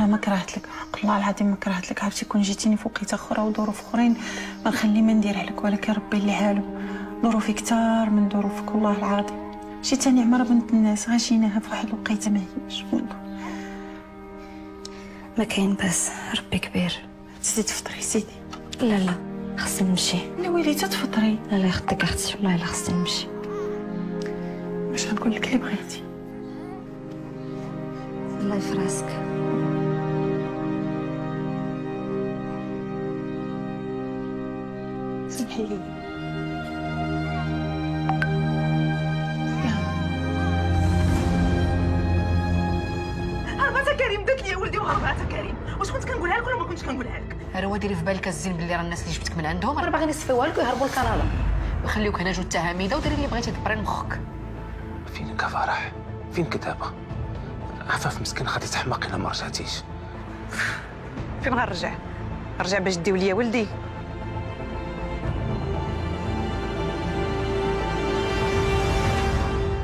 ما كرهت لك، حق الله العظيم ما كرهت لك. عرفتي كون جيتيني في وقيته اخرى وظروف اخرين ما نخلي ما ندير عليك، ولكن ربي اللي عالو ظروفي كثار من ظروفك والله العظيم. شي تاني عمره بنت الناس غاشيناها في واحد الوقيته ما هيش ما كاين باس، ربي كبير. تزيد تفطري سيدي. لا خصني نمشي. لا ويلي تفطري. لا يخدك اختي والله الا خصني نمشي. باش غنقول لك اللي بغيتي. الله يفراسك. سمحي لي. هربات كريم دات لي ولدي وهربات كريم. واش كنت كنقولها لك ولا ما كنتش كنقولها لك؟ راه ديري في بالك الزين باللي راه الناس اللي جبتك من عندهم راه باغيين يصفيوها لك ويهربوا لكندا ويخليوك هنا جوج تهاميده وديري اللي بغيتي دبري لمخك. فينك فرح؟ فينك دابا؟ عفاف مسكين غادي تحماق الا ما رجعتيش. فين غنرجع؟ نرجع باش ديو ليا ولدي؟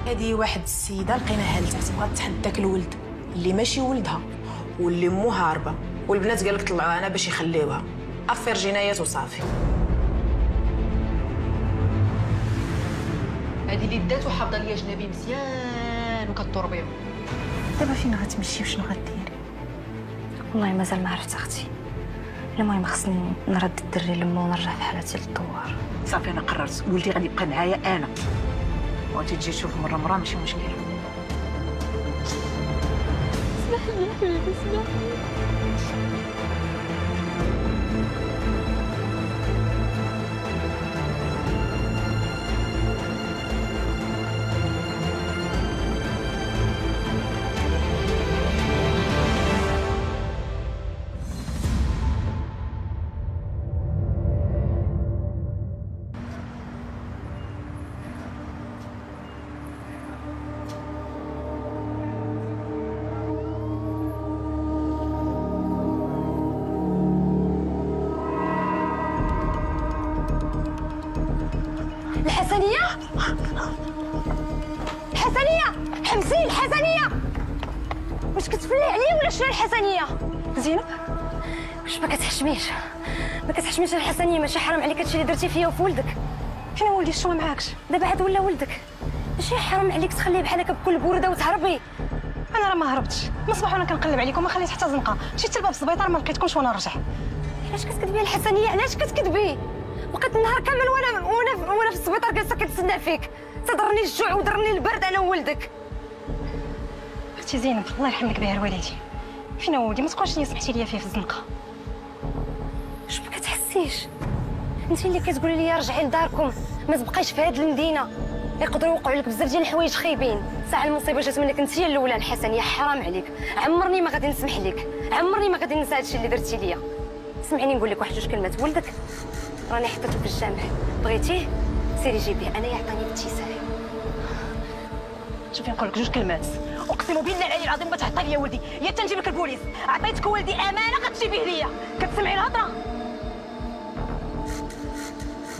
هذه واحد السيده لقيناها لتحت بغات تحد داك الولد اللي ماشي ولدها واللي مو هاربه، والبنات قال لك طلعوها انا باش يخليوها. افير جنايات وصافي. هذه اللي دات وحافظه ليا جنابي مزيان وكطور بهم. دابا فين غتمشي وشنو غديري؟ والله مازال ما عرفت اختي. المهم خصني نرد الدري لمو ونرجع في حالتي للدوار. صافي انا قررت، ولدي غادي يبقى معايا انا. بغيتي تجي تشوف مره ماشي مشكل. اسمح لي يا حبيبي اسمح لي. الحسنية؟ حمسي الحسنية. واش كتفلي عليا ولا شنو الحسنية؟ زينب واش ما كتحشميش الحسنية؟ ماشي حرام عليك هادشي اللي درتي فيا وفي ولدك؟ فين ولدي شنو معاكش؟ دابا عاد ولا ولدك، ماشي حرام عليك تخليه بحال هكا بكل بوردة وتهربي؟ انا راه ما هربتش، من الصباح وانا كنقلب عليكم وما خليت حتى زنقه. مشيت لباب السبيطار ما لقيتكمش وانا نرجع. علاش كتكذبي الحسنية؟ علاش كتكذبي؟ بقيت النهار كامل وانا في السبيطار جالسه كنتسنى فيك، تضرني الجوع ودرني البرد انا وولدك. اختي زينب الله يرحم لك بها الوالدين، فين ولدي؟ ما تقولش لي سمحتي لي فيه في الزنقه. واش ما كتحسيش انت اللي كتقولي لي رجعي لداركم ما تبقايش في هذه المدينه؟ يقدروا يوقعوا لك بزاف ديال الحوايج خايبين. ساعه المصيبه جات منك انت هي الاولى الحسنيه، حرام عليك. عمرني ما غادي نسمح لك، عمرني ما غادي ننسى هادشي اللي درتي ليا. سمعيني نقول لك واحد جوج كلمات. ولدك راني حطيته في الجامع، بغيتيه سيري جيبيه، انا يعطيني باتساع. شوفي نقول لك جوج كلمات، اقسم بالله العلي العظيم ما تعطي لي ولدي، يا تنجيب لك البوليس. عطيتك ولدي امانه غتجيبيه ليا، كتسمعي الهضره؟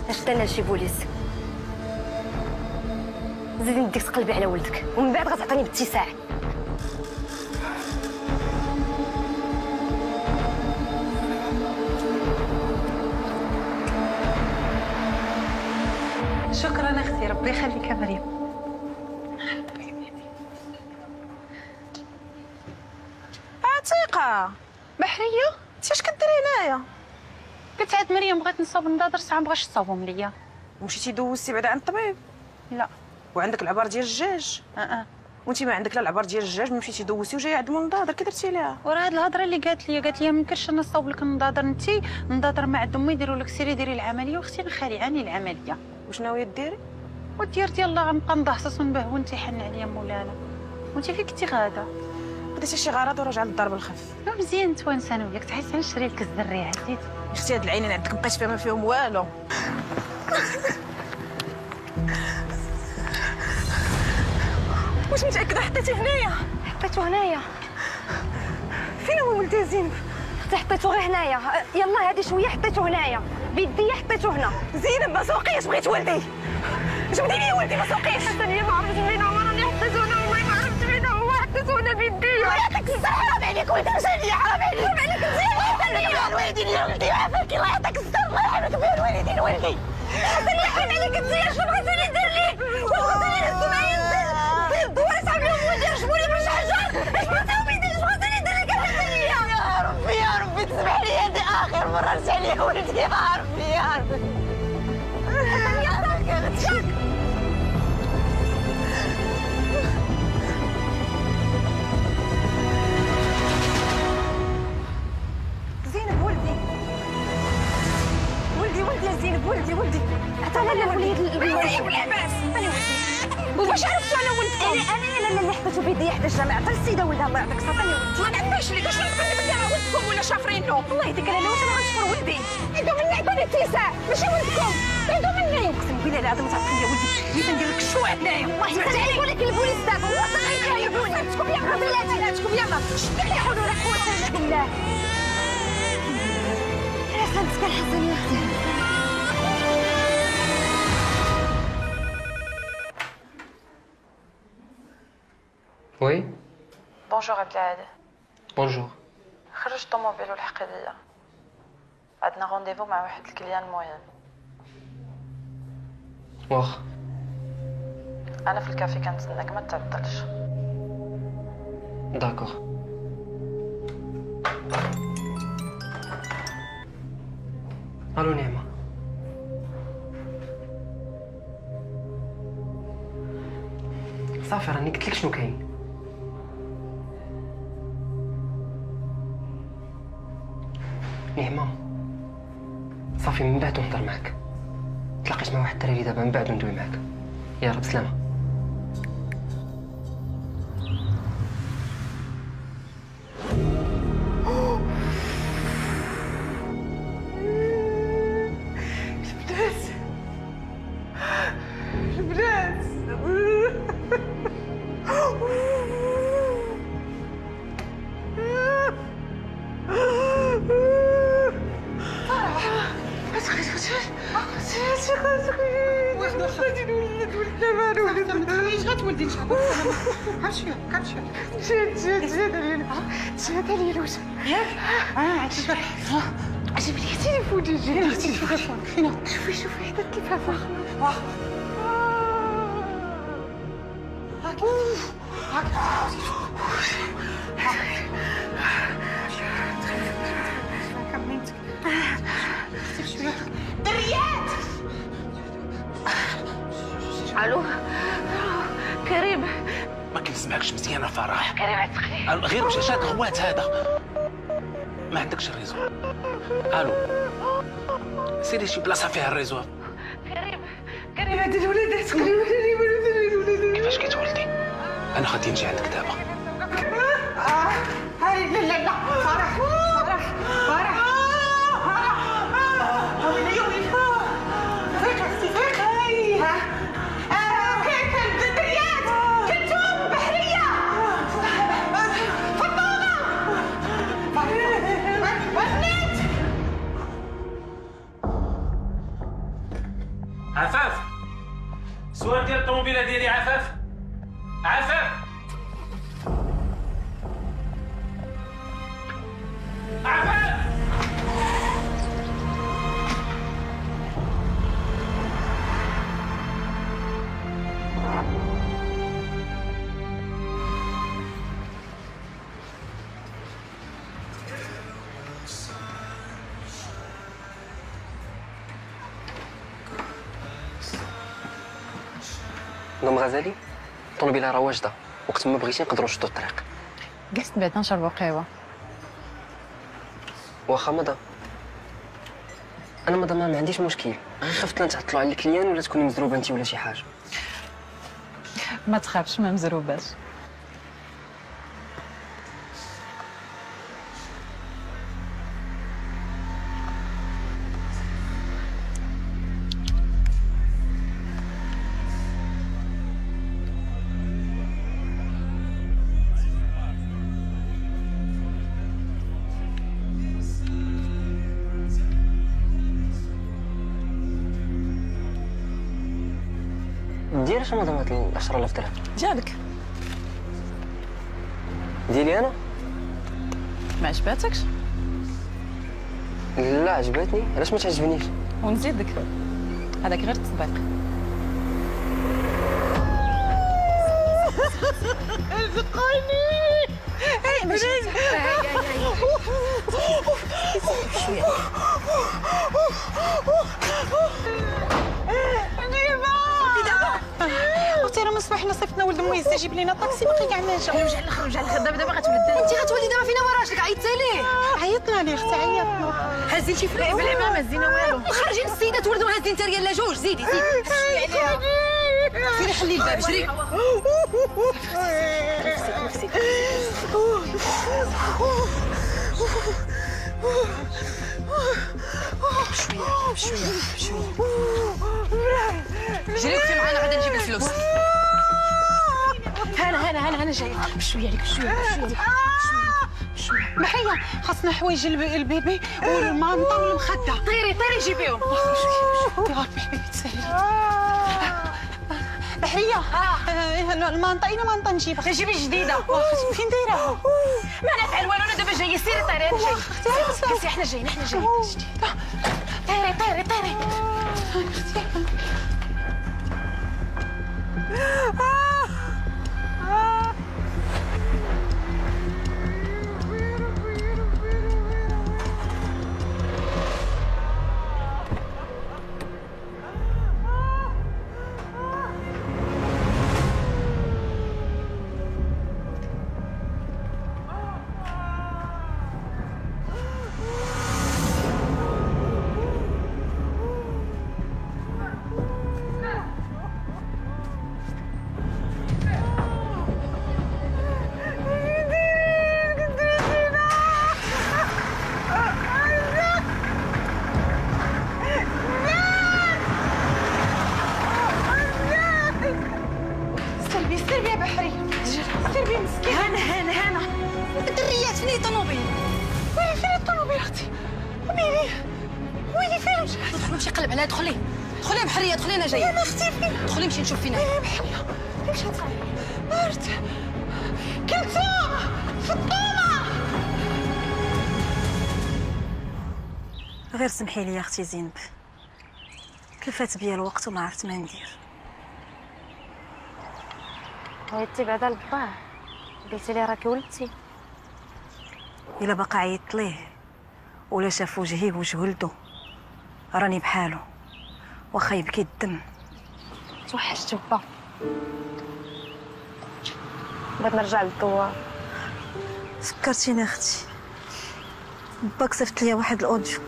اش درنا شي بوليس؟ زيدي نديك تقلبي على ولدك ومن بعد غتعطيني باتساع. شكرا اختي، ربي يخليك يا مريم. عتيقه بحريه انت اش كديري هنايا؟ قلت عاد مريم بغيت نصاوب النظاظر ساعه مبغاش تصاوبهم ليا. مشيتي دوزتي بعدا عند الطبيب؟ لا. وعندك العبار ديال الدجاج؟ وانت ما عندك لا العبار ديال الدجاج، مشيتي دوزتي وجايه عند المنظاظر، كي درتي ليها؟ وراه هاد الهضره اللي قالت لي ما يمكنش انا نصاوب لك النظاظر، انت النظاظر ما عندهم ما يديروا لك، سيري ديري العمليه. واختي انا خالعاني العمليه. واش ناويه ديري؟ ودير ديال الله غنبقى نضحصص ونبهو وانت حن عليا مولانا. وانت فين كنتي غاده؟ بديتي شي غرض وراجعه للدار بالخف. مزيان توانس انا وياك، تعيس نشري لك الزريعه عزيز. اختي هاد العينين عندك مابقيتش فاهمه فيهم والو. واش متاكده حطيتيه هنايا؟ حطيته هنايا. فين هو ولدي زينب؟ اختي حطيته غير هنايا، يلا هادي شويه حطيته هنايا بيدي، حطيته هنا. زينب ما سوقيش، بغيت ولدي. جبدي لي ولدي ما سوقيش. حسنية ما عرفتش فين هو، راني حطيته هنا والله ما عرفت فين هو، حطيته هنا بيدي. يعطيك الصحة، حرام عليك عليك ولدي مشى لي حرام عليك مزيان الوالدين يا ولدي عافاك الله يعطيك الستر الله يحفظك بها الوالدين ولدي حسن يحرم عليك مزيان شنو بغيتوني ندير ليك بغيتوني نهزو معايا ندير الدوار صعب لهم ولدي رجموني من شحال اش بغيتهم يديروا اش بغيتوني ندير لك يا ربي تسمح لي هذه اخر مره رجع لي ولدي يا ربي زينب ولدي يا زينب ولدي عطانا الوليد والعباس واش عرفتوا على ولدكم؟ انا اللي حطيتو بيدي حدا الجامع عطا السيده ولدها الله يعطيك الصحه ما نعرفش ليك اش نقول لك انا ولدكم ولا شافرينو الله يهديك انا واش انا غنشفر ولدي عندو مني عطاني اتساع ماشي ولدكم عندو مني اقسم بالله العظيم تعرفي يا ولدي بغيت ندير لك الشوع هنايا والله سمعت عليك ولكن البوليس دابا هو صغير يجيبوني سكتكم يلا بلاتكم يلا شدك لا حول ولا قوه الا بالله يا سلامتك الحسن يا اختي وي بونجور عبد العال. بونجور. خرج الطوموبيل ولحق ليا. عندنا رونديفو مع واحد الكليان مهم. واخا. انا في الكافي كنتسناك ما تعطلش. داكوغ. الو نعمة. صافي راني قلت لك شنو كاين. نعمة صافي من بعد نهضر معاك. تلاقيت مع واحد الدراري دابا من بعد ندوي معاك. يا رب سلامة. جيب لي تليفوني شوفي حدات كيفاش الو كريم ما كنسمعكش مزيان فرح. كريم عتقلي غير مش هاد غوات هذا. ما عندكش الريزو. الو سيري شي بلاصه فيها الريزو. كريم هاد الولاد تقريبا كيفاش كتولدي؟ انا غادي نجي عندك دابا. هاي لا فرح عفاف السؤال ديال الطوموبيله ديالي. عفاف عفاف عفاف نوم غزالي الطوموبيله راه واجده. وقت ما بغيتي نقدروا نشدوا الطريق. جلست بعدنا نشربوا قهوه. واخا مدام. انا مدام ما عنديش مشكل. غير خفت لا نتعطلوا على الكليان ولا تكوني مزروبه انت ولا شي حاجه. ما تخافش ما مزروباش. ديال اش مدام هاد 10,000 درهم؟ جابك ديالي انا؟ ما عجباتكش؟ لا عجبتني، علاش ما تعجبنيش؟ ونزيدك، هذاك غير تصديق. اختي راه من الصباح حنا صيفطنا ولد ميس يجيب لينا طاكسي باقي كاع ما جا. رجع الاخر دابا غتولد انت غتولدي دابا فينا وراجلك عيطتي ليه؟ عيطنا ليه اختي عيطنا. هازين شي فلوس بالعمام هزينا والو خارجين السيدات ولدوا هازين انت ريال لا جوج زيدي عليها فين خلي الباب جري نفسك بشويه جري وقفي معانا غادي نجيب الفلوس هنا جايه بشويه عليك بشويه محيا خاصنا حوايج البيبي والمانطا والمخده. طيري جيبيهم يا ربي حبيبي تسهلي. محيا المانطا اين مانطا نجيبها؟ جيبي جديده. فين دايره؟ ما نفعل والو انا دابا جايه سيري طيري انا جايه بس احنا جايين طيري سربي يا بحري سربي مسكين. هنا الدريات فين الطوموبيل؟ ويلي فين الطوموبيل اختي؟ ويلي فين مشات؟ ندخلوا نمشي نقلب عليها دخلي يا بحريه دخلي انا جايه. يا ما اختي فين؟ دخلي نمشي نشوف فينا يا بحريه فين مشات؟ مرت كلثوم في الطومه. غير سمحي لي يا اختي زينب، تلفات بيا الوقت وما عرفت ما ندير. عيطتي بعدا لباه قلتي لي راكي ولدتي. الا بقى عيطت ليه ولا شاف وجهي وجه ولدو راني بحالو واخا يبكي الدم. توحشت با، بغيت نرجع للدوار. فكرتيني اختي، باك صيفط ليا واحد الاوديو.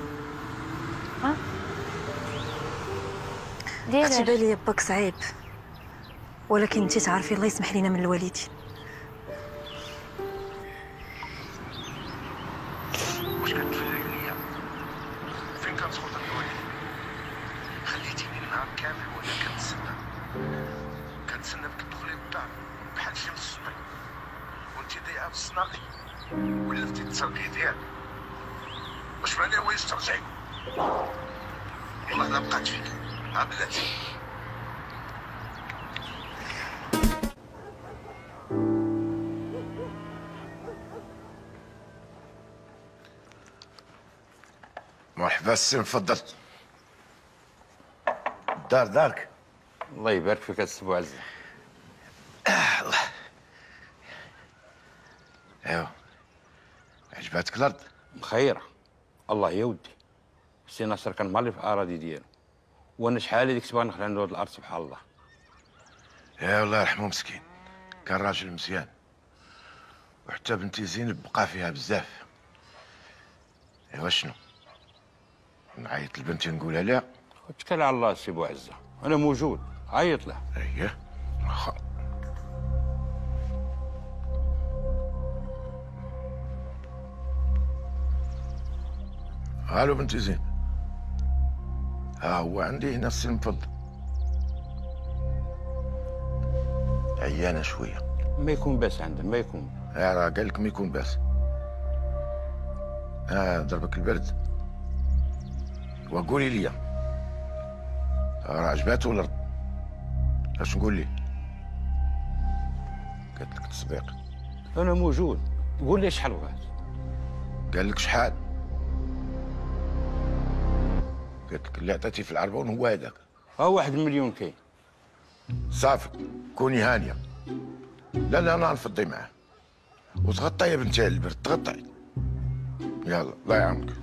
اختي بالي باك صعيب، ولكن انتي تعرفي الله يسمح لينا من الوالدين. واش كتفرق ليا فين كنسقط الوالدين؟ خليتيني النهار كامل وانا كنتسنى بك تدخلي للدار بحال شي مصبي وانتي ضايعه في الصناقي ولفتي الترقيه ديالك. واش ماني هوايش ترجعي؟ والله الا بقات فيك ها بلاتي. مرحبا السي مفضل. دارك. الله يبارك فيك السي بوعزة. الله. ايوا عجباتك الارض؟ مخيره الله يا ودي. السي ناصر كان مالي في اراضي ديالو وانا شحال هذيك تبغى نخلع عنده هاد الارض سبحان الله. يا الله يرحمه مسكين، كان راجل مزيان وحتى بنتي زينب بقى فيها بزاف. ايوا شنو نعيط لبنتي نقولها لها؟ اتكل على الله السي بوعزة، انا موجود عيط له. اييه واخا. الو بنتي زين، ها هو عندي هنا السي المفضل. عيانه شويه. ما يكون باس عنده ما يكون. راه قال لك ما يكون باس. ضربك البرد. وقولي لي راه عجباتو الارض؟ اش نقول لي؟ قالت لك تصديق. انا موجود، قول لي شحال بغات. قال لك شحال؟ قالت لك اللي عطيتي في العربون هو هذاك. ها 1 مليون كاين. صافي كوني هانيه. لا انا نفضي معاه. وتغطي يا بنتي البرد، تغطي. يلا الله يعاونك.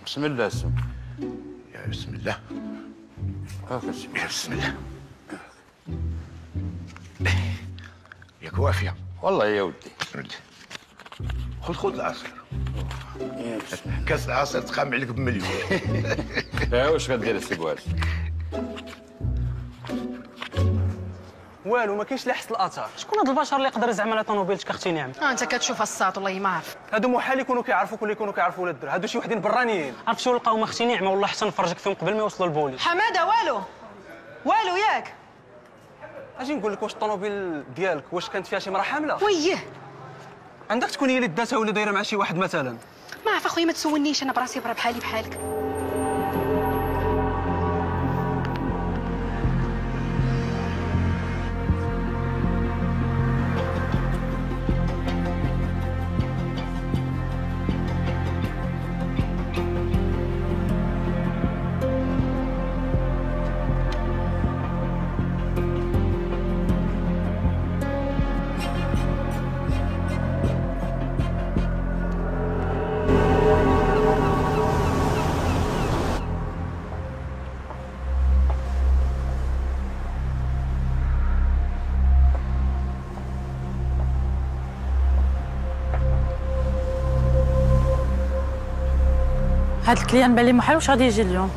بسم الله السم. يا بسم الله. هاكا السم. يا بسم الله. ياك وافيه. والله يا ودي. بسم الله. خذ العصير. كاس العصير تخام عليك بمليون. واش غدير السي بواز؟ والو ما كاينش لا حس الاثار. شكون هاد البشر اللي يقدر يزعم على طوموبيلتك اختي نعم؟ انت كتشوف الساط والله ما عارف. هادو محال يكونوا كيعرفوك ولا يكونوا كيعرفوا ولاد الدرا، هادو شي وحدين برانيين. عرفت شنو لقاهم اختي نعمه والله حسن نفرجك فيهم قبل ما يوصلوا للبوليس. حماده والو ياك. اجي نقول لك واش الطوموبيل ديالك واش كانت فيها شي مرا حامله؟ ويه عندك تكون هي اللي داتها ولا دايره مع شي واحد مثلا؟ ما عرف اخويا ما تسولنيش انا براسي برا بحالي بحالك. هاد الكليان بالي محال واش غادي يجي اليوم.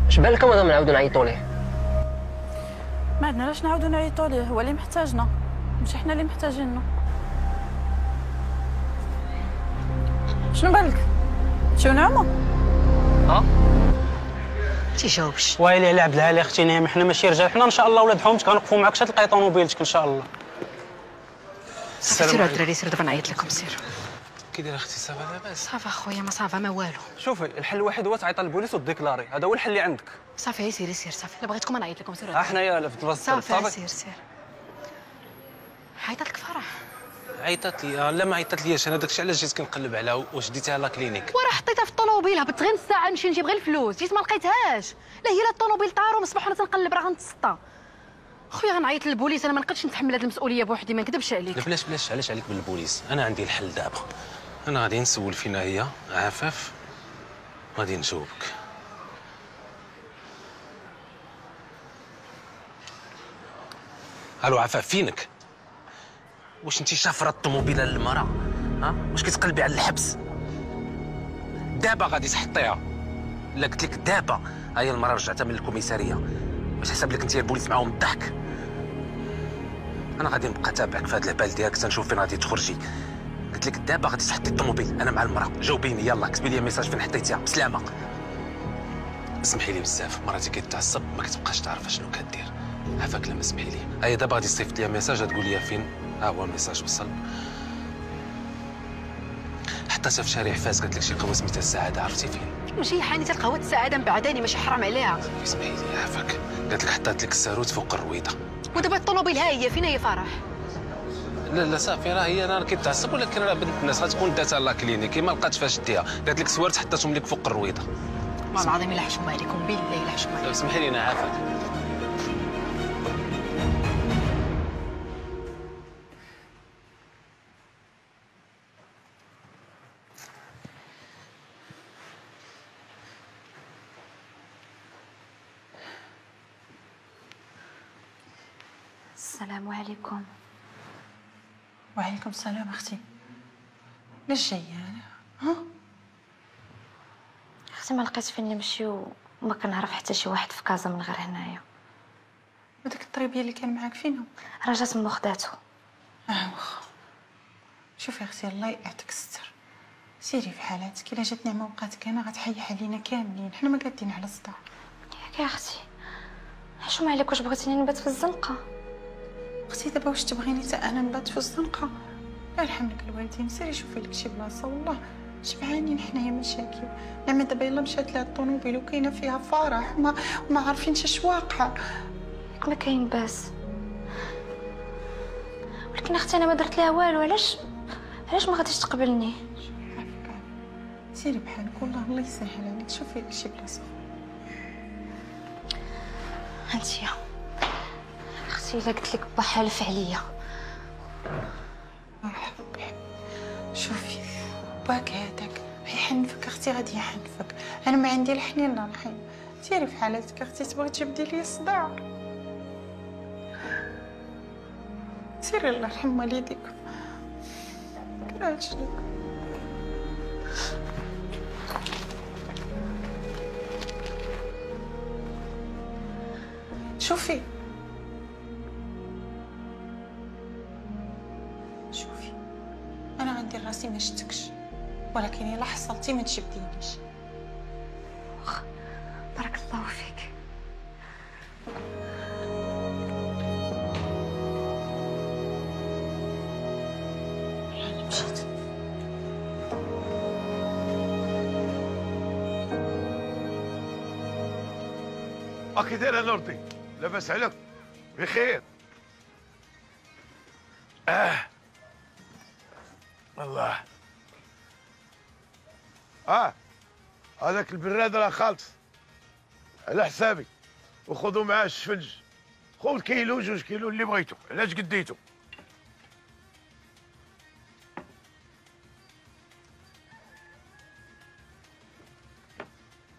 اش بان لكم هذا نعاودو نعيطوا ليه؟ ما عندنا علاش نعاودو نعيطوا ليه، هو اللي محتاجنا ماشي حنا اللي محتاجينه. شنو بالك؟ شنو نعمو؟ تيجاوبش. ويلي على عبد العالي اختي نعم، حنا ماشي رجال، حنا ان شاء الله ولاد حومتك غنوقفوا معاك حتى تلقاي طوموبيلتك ان شاء الله. سيروا الدراري سيروا دابا نعيط لكم سيروا. كي داير اختي صافا لاباس؟ صافا خويا ما صافا ما والو. شوفي الحل الوحيد هو تعيط للبوليس وتديكلاري، هذا هو الحل اللي عندك. صافي سيري صافي الا بغيتكم نعيط لكم سيروا. حنايا في بلاصتك صافي سير. عيطت لك فرح؟ عيطت لي لا ما عيطت ليش، انا داكشي علاش جيت كنقلب عليها واش ديتها لا كلينيك. وراه حطيتها في الطوموبيل هبطت غير نص ساعه نمشي نجيب غير الفلوس، جيت ما لقيتهاش. لا هي لا الطوموبيل طار ومصباح وانا تنقلب راه غنتسطى. خويا غنعيط للبوليس، انا ما نقدرش نتحمل هذه المسؤوليه بوحدي ما نكذبش عليك. لا بلاش علاش عليك بالبوليس، انا عندي الحل دابا. انا غادي نسول فينا هي عفاف غادي نجاوبك. الو عفاف فينك؟ واش انت شافره الطوموبيله للمراه؟ واش كتقلبي على الحبس؟ دابا غادي تحطيها. لا قلت لك دابا هي المراه رجعتها من الكوميساريه. واش حسب لك انت البوليس معاهم الضحك؟ انا غادي نبقى تابعك في هذا العبال ديالك تنشوف فين غادي تخرجي. قلت لك دابا غادي تحطي الطوموبيل انا مع المراه. جاوبيني يلا، كتبي لي ميساج فين حطيتيها بسلامه. اسمحي لي بزاف، مراتي كتعصب ما كتبقاش تعرف شنو كدير. عافاك لما اسمحي لي. هي دابا غادي تصيفط لي ميساج تقول لي فين. ها هو الميساج وصل. حطيتها في شارع فاس، قالت لك شي قهوه سميتها السعاده، عرفتي فين؟ ماشي حانيت القهوه السعاده مبعداني ماشي حرام عليها. اسمحي لي عافاك. قالت لك حطات لك الساروت فوق الرويضه. ودابا الطوموبيل ها هي فين هي فرح؟ لا صافي راه هي انا كيتعصب، ولكن راه بنت الناس غتكون داتها لا كلينيكي ما لقاتش فاش ديها. قالت لك سوارت حطاتهم لك فوق الرويضه. والله العظيم الا حشومه عليكم بالله الا حشومه عليكم. اسمحي لي انا عافاك. السلام عليكم. وعليكم السلام اختي. علاش جايه انا؟ اختي ما لقيت فين نمشي وما كنعرف حتى شي واحد في كازا من غير هنايا. وداك الطريبيه اللي كان معاك فينهم؟ راه جات من خداتو. واخا. شوفي اختي الله يعطيك الستر، سيري في حالاتك. الا جات نعمه وقعتك انا غتحيح علينا كاملين، حنا ما قادين على الصداع. ياك يا اختي حشوم عليك، واش بغيتيني نبات في الزنقه؟ اختي دابا واش تبغيني حتى انا نبات في الزنقه؟ الله يرحم لك الوالدين، سيري شوفي لك شي بلاصه. والله شبعانين حنايا مشاكل. نعمه دابا يلا مشات لها الطوموبيل وكاينه فيها فرح وما عارفينش اش واقع. ما كاين باس، لكن اختي انا ما درت لها والو. علاش ما غاديش تقبلني؟ سيري بحالك والله الله يسهل عليك. شوفي لك شي بلاصه. هانتيا اختي الا قلت لك با حالف عليا. مرحبا. شوفي باك هذاك يحنفك اختي، غادي يحنفك. انا ما عندي الحنين لا الحين. سيري في حالتك اختي، تبغي تجبدي لي الصداع. سيري الله يرحم والديك. كرهتش لك. شوفي انا غندير راسي ما شتكش، ولكن الا حصلتي ما تشبدينيش. بارك الله فيك. انا مشيت. اكي دايره نورتي؟ لاباس عليك؟ بخير. الله. هذاك البراد راه خالص على حسابي، وخذوا معاه الشفنج. خذ كيلو 2 كيلو اللي بغيتو. علاش قديتو؟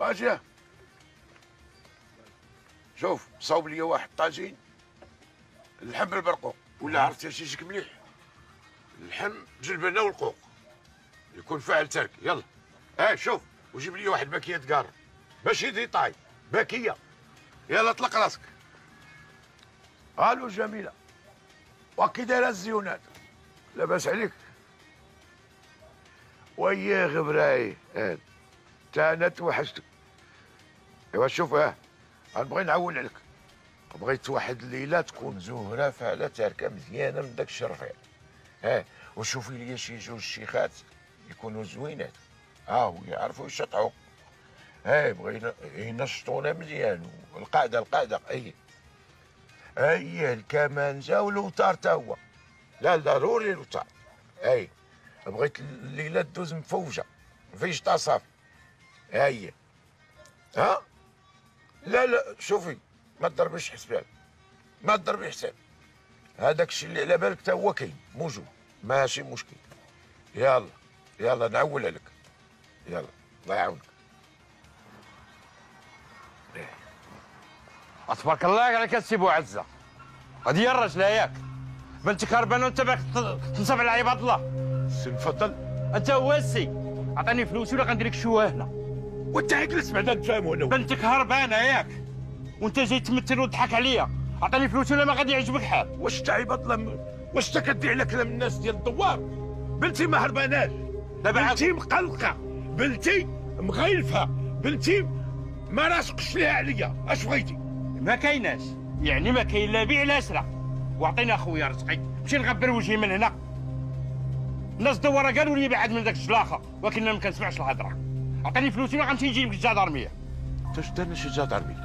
اجي شوف، صوب لي واحد طاجين اللحم بالبرقوق، ولا عرفتي اش يجيك مليح؟ اللحم جلبنه والقوق يكون فاعل ترك. يلا شوف، وجيب لي واحد باكيه قار ماشي ديطاي، باكيه. يلا اطلق راسك. الو جميله، وكي دايره الزيونات؟ لاباس عليك؟ وياه غبراي تا انا توحشتك. ايوا شوف، غنبغي نعول عليك. بغيت واحد الليله تكون زهره فاعله تاركه مزيانه من داك الشرفيع. وشوفي لي شي 2 شيخات يكونوا زوينات، ويعرفوا يشطحوا. بغينا ينشطونا مزيان. والقعده الكمانجه والوتار تا هو. لا ضروري الوتار. بغيت الليله تدوز مفوجه مفيش صافي. لا شوفي، ما تضربيش حسبان، ما تضربي حساب. هذاك الشيء اللي على بالك تا هو كاين موجود، ماشي مشكل. يلا نعول عليك. يلا الله يعاونك. تبارك الله عليك السي بوعزه. هذه هي الرجله ياك؟ بنتك هربانه وانت باك تنصب على عباد الله. سي نفضل. انت هو السي، عطيني فلوسي ولا غندير لك شواهنا. وانت جلس بعدا نتفاهموا انا. بنتك هربانه ياك؟ وانت جاي تمثل وتضحك عليا. عطيني فلوسي ولا ما غادي يعجبك حال. واش انت عباد الله، واش انت كدعي على كلام الناس ديال الدوار؟ بنتي ما هرباناش، بنتي مقلقه، بنتي مغيلفه، بنتي ما راشقش ليها عليا. اش بغيتي؟ ما كايناش، يعني ما كاين لا بيع لا شراء. واعطيني اخويا رزقي، نمشي نغبر وجهي من هنا. الناس دواره قالوا لي بعد من داك الجلاخه، ولكن انا ما كنسمعش الهضره. عطيني فلوسي ولا غنمشي نجيب لك الجدارميه. انت درنا شي جدارميه؟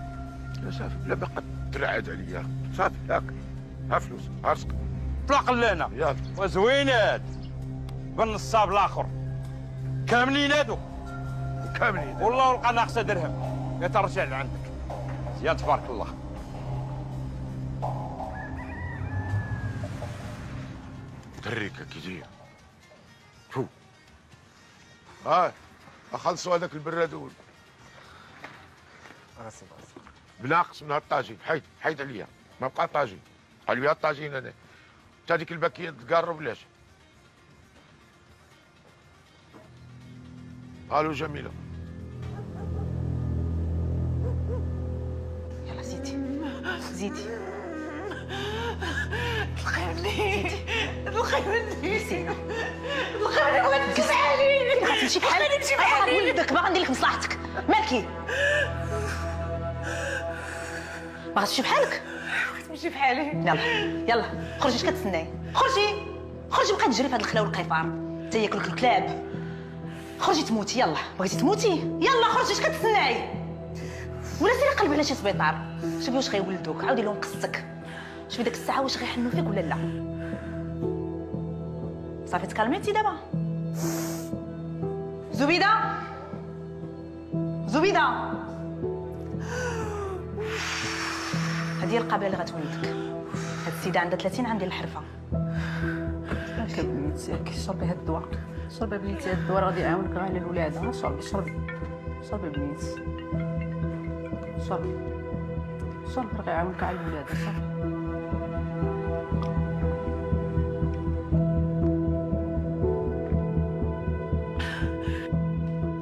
لا صافي، لا باقا ترعد عليا. صافي هاك، ها فلوس، ها رزق. اطلق لنا. يلا. وزوينات بالنصاب الاخر كاملين هادو. كاملين والله ولقى ناقصه درهم. يا ترجع لعندك. مزيان تبارك الله. دريكه كي داير. اخلصوا هذاك البرادول. بناقص من هالطاجين. حيد عليا، ما بقى طاجين. قال لي الطاجين انا. انت هذيك الباكيه تقرب بلاش. الو جميله. يلا زيدي. طلقي مني، طلقي مني، نسينا. طلقي مني، ما تمشي بحالي. فين غتمشي بحالك؟ نمشي بحالي. ولدك باغا ندير لك مصلحتك. مالكي؟ ما غتمشي بحالك؟ تمشي بحالي. يلا خرجي. اش كتسناي؟ خرجي بقى تجري في هاد الخلا والقفار تياكلك الكلاب. خرجي تموتي. يلا بغيتي تموتي؟ يلا خرجي. اش كتسناي؟ ولا سيري قلبي على شي سبيطار، شوفي واش غيولدوك. عاودي لهم قصتك. شوفي ديك الساعه واش غيحنوا فيك ولا لا. صافي تكلمتي دابا. زبيده زبيده، هذه هي القابله اللي غتولدك. هاد السيده عندها 30 عام ديال الحرفه. ياك بنيتي شربي هاد الدواء، شربي بنيتي هاد الدواء غادي يعاونك على الولاده. شربي شربي شربي بنيتي، شربي شربي راه غيعاونك على الولاده. شربي.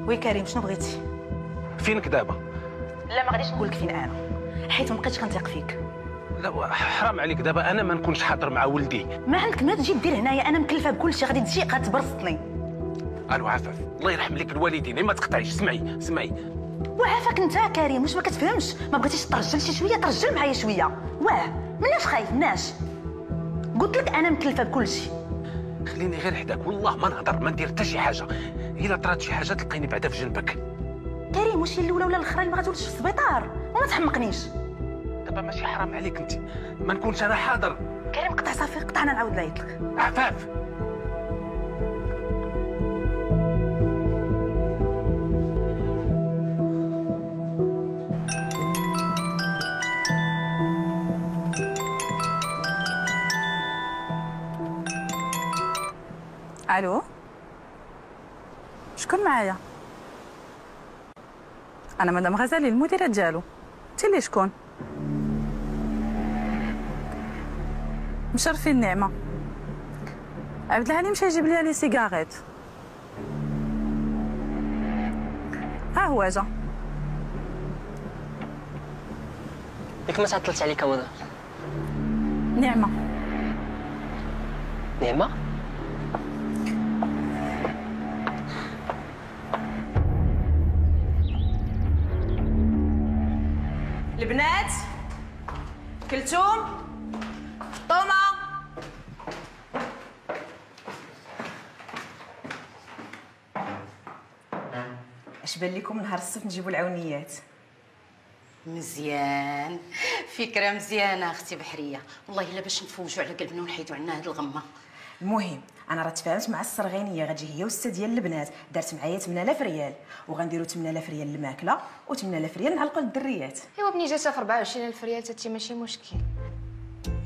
وي كريم شنو بغيتي؟ فينك دابا؟ لا ما غاديش نقول لك فين انا، حيت ما بقيتش كنثيق فيك. لا حرام عليك دابا انا ما نكونش حاضر مع ولدي. ما عندك ما تجي دير هنايا، انا مكلفه بكل شيء، غادي تجي غتبرسطني. الو عفاف، الله يرحم لك الوالدين، ما تقطعيش. اسمعي وعافاك انت كريم، واش ما كتفهمش؟ ما بغيتيش ترجل شي شويه، ترجل معايا شويه. واه مناش خايف مناش؟ قلت لك انا مكلفه بكل شيء. خليني غير حداك، والله ما نهضر، ما ندير حتى شي حاجه. الا طرات شي حاجه تلقيني بعدا في جنبك. كريم واش هي الاولى ولا الاخرى اللي ما غتولدش في السبيطار؟ وما تحمقنيش دابا. ماشي حرام عليك انت ما نكونش انا حاضر؟ كريم قطع صافي، قطع، انا نعاود لايط لك. عفاف الو، شكون معايا؟ انا مدام غزالي المديره ديالو. انت اللي شكون؟ مشرفين النعمه. عبد العليم مشى يجيب لي سيجاريت. ها هو جا. ياك ما تعطلت عليك هذا؟ نعمه. نعمه؟ البنات، كلثوم، فطومه، اش بان لكم نهار السبت نجيبوا العونيات؟ مزيان، فكره مزيانه اختي بحريه، والله الا باش نفوجوا على قلبنا ونحيدوا عنا هاد الغمه. المهم انا راه تفاهمت مع السرغينيه، غتجي هي وسته ديال البنات، دارت معايا 8000 ريال، وغنديروا 8000 ريال الماكله و8000 ريال نعلقوا للدريات. ايوا بني جاتها في 24000 ريال تاتي ماشي مشكل.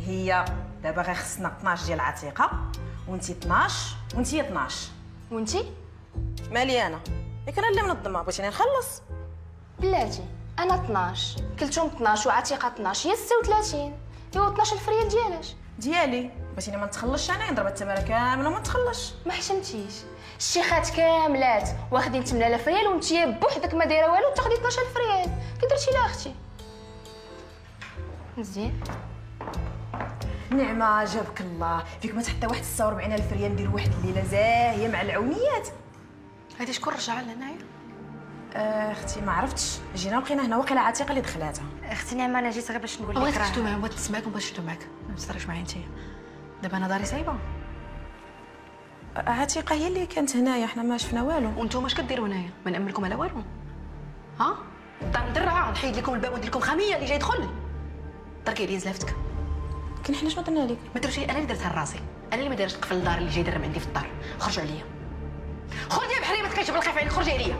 هي دابا غير خصنا 12 ديال عتيقه، وانتي 12 وانتي 12. وانتي مالي انا؟ ياك انا اللي منظمه، بغيتيني نخلص؟ بلاتي انا 12، كلثوم 12 وعتيقه 12، هي 36. ايوا 12000 ريال ديالاش؟ ديالي. بغيتيني ما نتخلصش انا، نضرب الثمره كامله وما نتخلصش. ما حشمتيش، الشيخات كاملات واخدين 8000 ريال وانتي بوحدك ما دايره والو تاخدي 12000 ريال. كي درتي لها اختي؟ مزيان. نعمه جابك الله، فيك ما تحطي واحد 46000 ريال ندير واحد الليله زاهيه مع العونيات. هادي شكون رجع لهنايا؟ اختي ما عرفتش، جينا لقينا هنا واقيلا عتيقه اللي دخلاتها. اختي نعمه انا جيت غير باش نقول لك بغيت نشدو معاك، بغيت نسمعك وبغيت نشدو معاك، ما تهضريش معايا نتايا. دابا انا داري صايبه. عتيقه هي اللي كانت هنايا، حنا ما شفنا والو. وانتم اش كديروا هنايا؟ ما نامن لكم على والو. ها؟ الدار ندرعها، نحيد لكم الباب وندير لكم خميه اللي جاي يدخل. تركي لي زلفتك. كاين حنا شنو درنا لك؟ ما درتش، انا اللي درتها لراسي، انا اللي ما دايرش تقفل الدار اللي جاي دايره عندي في الدار. خرجوا عليا. خرجي يا بحريه، ما تكاينش بالخيف عليك، خرجي عليا.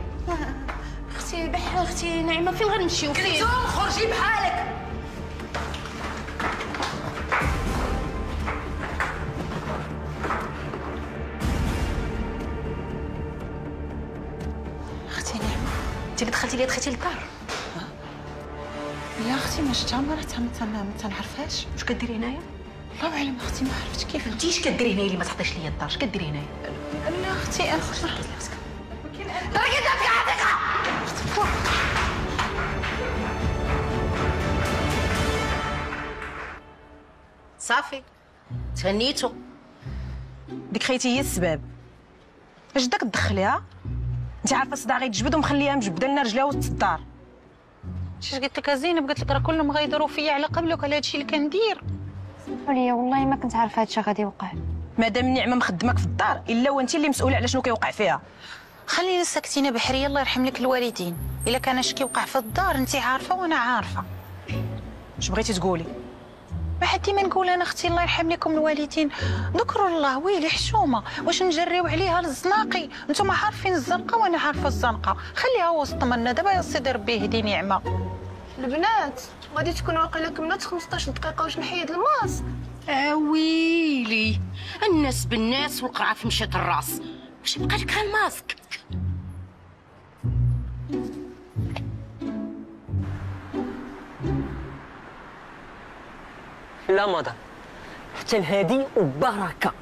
اختي اختي نعمه فين غنمشيو؟ كلثوم خرجي بحالك. اختي نعمه، انت اللي دخلتي لي دخلتي للدار. لا اختي ما شفتها، ما رحتها، ما تنعرفهاش. واش كديري هنايا؟ الله اعلم اختي، ما عرفت كيف. انت اش كديري هنايا اللي ما تحطيش ليا الدار؟ اش كديري هنايا؟ لا اختي انا خرجت لحظه. تركي دابك عاتقه. صافي تهنيتو. ديك خيتي هي السبب. اش داك تدخليها؟ انت عارفه صداع غيتجبد ومخليها مجبده لنا رجلها وسط الدار. اش قلت لك زينب؟ قلت لك راه كلهم غيدوروا فيا على قبلك على هادشي اللي كندير. سمحوا لي والله ما كنت عارفه هادشي غادي يوقع. مادام النعمه مخدمك في الدار الا وانت اللي مسؤوله على شنو كيوقع فيها. خلينا ساكتين بحريه، الله يرحم لك الوالدين. الا كان اش كيوقع في الدار انت عارفه وانا عارفه. اش بغيتي تقولي؟ واحد ديما نقول انا اختي الله يرحم لكم الوالدين ذكروا الله ويلي حشومه واش نجريو عليها للزناقي. نتوما عارفين الزنقه وانا عارفه الزنقه، خليها وسط منا دابا يا سيدي ربي يهدي نعمه. البنات غادي تكونوا واقيلا كملات 15 دقيقه واش نحيد الماس. ويلي الناس بالناس والقرعه في مشات الراس، واش يبقى لك غير الماسك؟ لا مدام، حتى لهادي وبركه.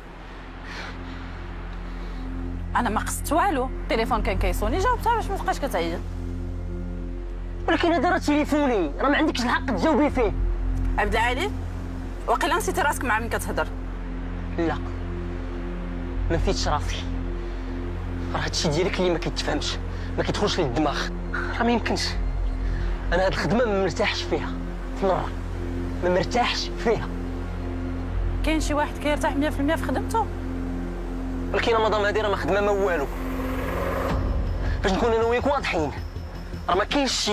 انا ما قصدت والو، التليفون كان كيصوني جاوبتها باش ما تبقاش كتعيط. ولكن هذا راه تليفوني، راه ما عندكش الحق تجاوبي فيه. عبد العالي واقيلا نسيتي راسك مع من كتهضر. لا ما نسيتش راسي، راه هادشي ديالك اللي ما كيتفهمش، ما كيدخلش للدماغ. راه ما يمكنش، انا هاد الخدمه ما مرتاحش فيها في مرة، ما مرتاحش فيها. كاين شي واحد كيرتاح 100% في خدمته؟ ولكن مدام هادي راه ما خدمه ما والو. باش نكون انا وياك واضحين، راه ما كاينش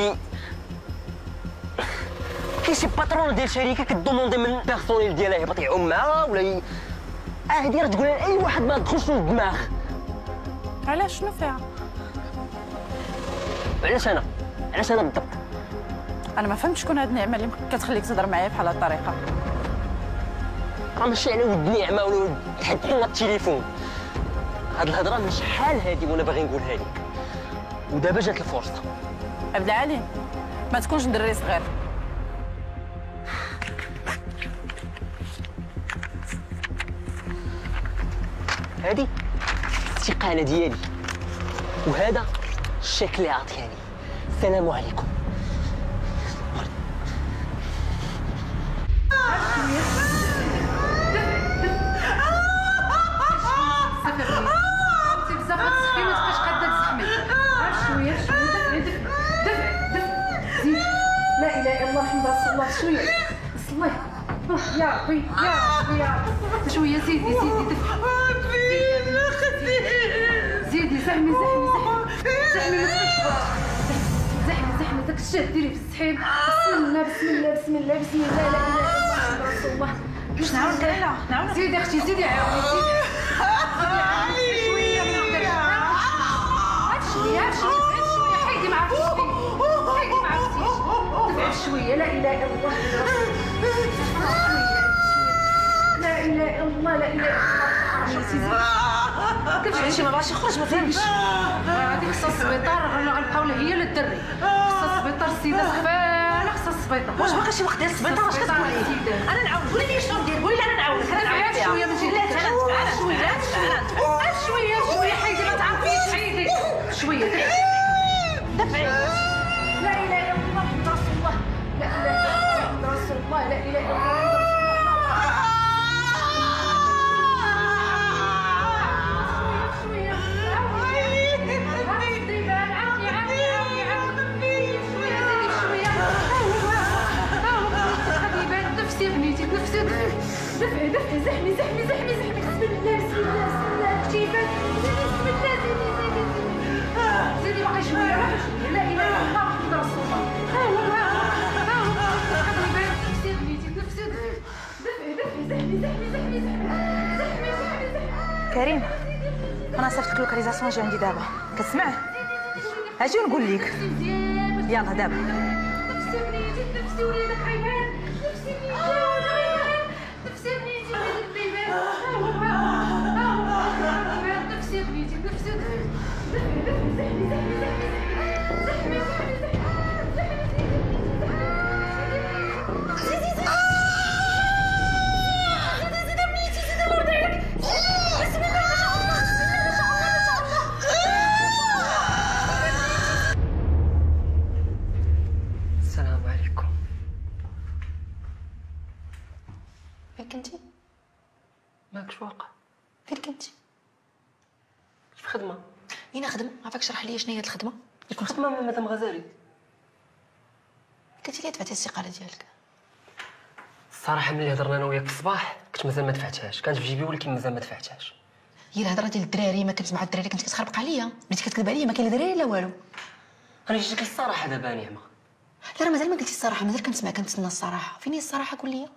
شي باترون ديال شركه كدوموندي من البيرسونيل ديالها يهبط يعوم معاها ولا هادي راه تقولها لاي واحد ما تدخلش للدماغ. علاش شنو فيها؟ علاش انا بالضبط؟ انا ما فهمتش شكون هاد النعمه اللي كتخليك تهضر معايا بحال هاد الطريقه. راه ماشي على ود نعمه ولا ود تحطوا التليفون، هاد الهضره من شحال هادي وانا باغي نقولها لك، ودابا جات الفرصه. عبد العالي ما تكونش دري صغير. هادي الاستقاله ديالي وهذا الشيك اللي عطياني. السلام عليكم. بزاف غتسخي ما تبقاش قاده تزحمي. شويه دفع زيد. لا اله الا الله محمد رسول الله. شويه الله يا ربي يا ربي يا ربي. شويه زيدي دفع. زيدي زحمي ما زحمي داك الشهد ديري في السحيب. بسم الله لا اله الا الله محمد رسول الله. واش نعاود نعاود زيدي اختي زيدي عاودي شويه شويه حيدي ما عرفتيش دفعي شويه. لا اله الا الله لا اله الا الله لا اله الا الله. كيفاش هادشي ما بغاش يخرج ما فهمتش. هذيك خصها السبيطار غنبقاو لها هي للدري. خصها السبيطار السيده خفاله خصها السبيطار. واش باقي شي وقت ديال السبيطار واش كتقولي؟ انا نعاود قولي لي شنو ندير قولي لي انا نعاودك. انا نعاود شويه من جهه شويه حيدي ما تعرفيش حيدي شويه دفعي. لا اله الا الله محمد رسول الله. لا اله الا الله محمد رسول الله. لا اله الا الله. دفعي زحمي بسم الله كتيفات زيدي باقي شويه لا اله الا الله محمد رسول الله. دفعي كريم انا صيفط لك لوكاليزاسيون جي عندي دابا كتسمع؟ اجي ونقول لك يلا دابا. نفسي وليدك عيبان السلام عليكم. فين كنتي؟ ماكش واقع. فين كنتي؟ في خدمه. اين خدمه؟ عافاك شرح لي شنو هي الخدمه؟ يكون خدمه مع مدام غزالي. قلتي لي دفعتي الاستقاله ديالك. الصراحه ملي هضرنا انا وياك في الصباح كنت مازال ما دفعتهاش، كانت في جيبي ولكن مازال ما دفعتهاش. هي الهضره ديال الدراري ما كنت مع الدراري كنت كتخربق عليا، بديتي كتكذب عليا ما كاين لا دراري لا والو. انا جيت لك الصراحه دابا نعمه. لا راه مازال ما قلتي الصراحه، مازال كنسمع كنتسنى الصراحه. فين هي الصراحه قول لي؟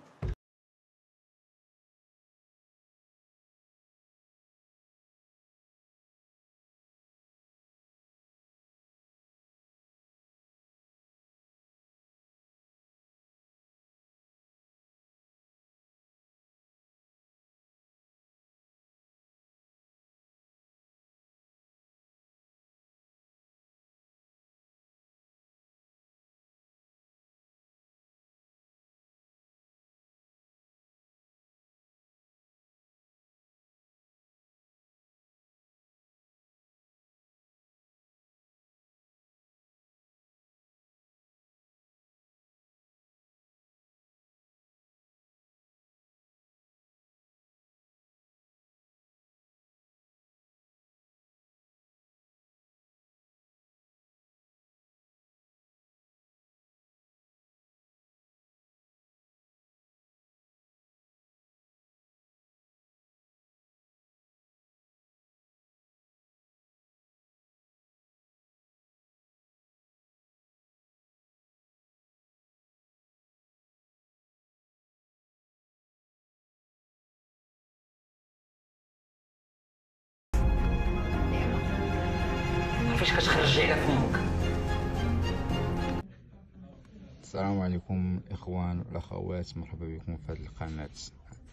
السلام عليكم الاخوان والاخوات، مرحبا بكم في هذه القناه.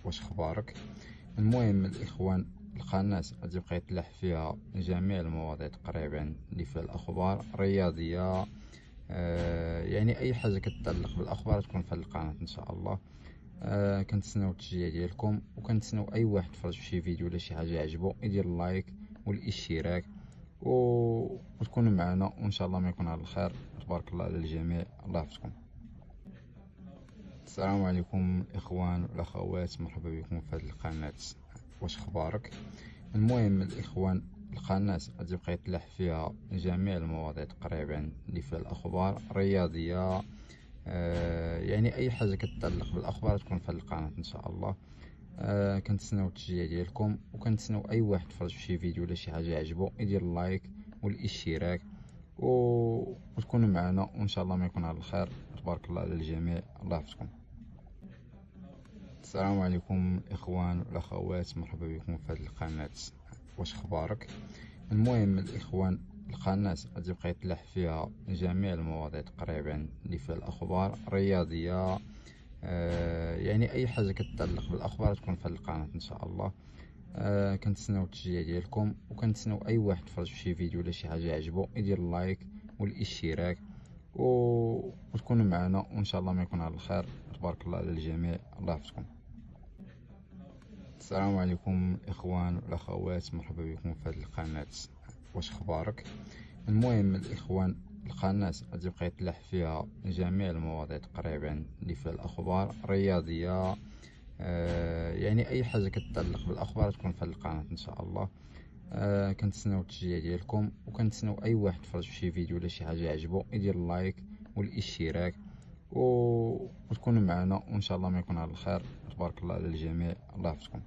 واش اخبارك؟ المهم الاخوان، القناه غادي يبقى يطلع فيها جميع المواضيع تقريبا اللي فيها الاخبار الرياضيه، يعني اي حاجه كتتعلق بالاخبار تكون في هذه القناه ان شاء الله. كنتسناو التشجيع ديالكم، وكنتسناو اي واحد تفرج في شي فيديو ولا شي حاجه عجبو يدير اللايك والاشتراك وتكونوا معنا، وان شاء الله ما يكون على الخير. تبارك الله على الجميع، الله يحفظكم. السلام عليكم الاخوان والاخوات، مرحبا بكم في هذه القناه. واش اخبارك؟ المهم الاخوان، القناه غادي يبقى يطلع فيها جميع المواضيع تقريبا اللي فيها الاخبار الرياضيه، يعني اي حاجه كتتعلق بالاخبار تكون في هذه القناه ان شاء الله. كنتسناو التشجيع ديالكم، وكنتسناو اي واحد تفرج في شي فيديو ولا شي حاجه عجبو يدير اللايك والاشتراك وتكونوا معنا، وان شاء الله ما يكون على الخير. تبارك الله على الجميع، الله يحفظكم. السلام عليكم الاخوان والاخوات، مرحبا بكم في هذه القناه. واش اخبارك؟ المهم الاخوان، القناه غادي يبقى يطلع فيها جميع المواضيع تقريبا اللي فيها الاخبار الرياضيه، يعني اي حاجه كتتعلق بالاخبار تكون في هذه القناه ان شاء الله. كنتسناو التشجيع ديالكم، وكنتسناو اي واحد تفرج في شي فيديو ولا شي حاجه عجبو يدير اللايك والاشتراك وتكونوا معنا، وان شاء الله ما يكون على الخير. تبارك الله على الجميع، الله يحفظكم. السلام عليكم الاخوان والاخوات، مرحبا بكم في هذه القناه. واش اخبارك؟ المهم الاخوان، القناه غادي يبقى يطلع فيها جميع المواضيع تقريبا اللي فيها الاخبار الرياضيه، يعني اي حاجه كتتعلق بالاخبار تكون في هذه القناه ان شاء الله. كنتسناو التشجيع ديالكم، وكنتسناو اي واحد تفرج في شي فيديو ولا شي حاجه عجبو يدير اللايك والاشتراك وتكونوا معنا، وان شاء الله ما يكون على الخير. تبارك الله على الجميع، الله يحفظكم.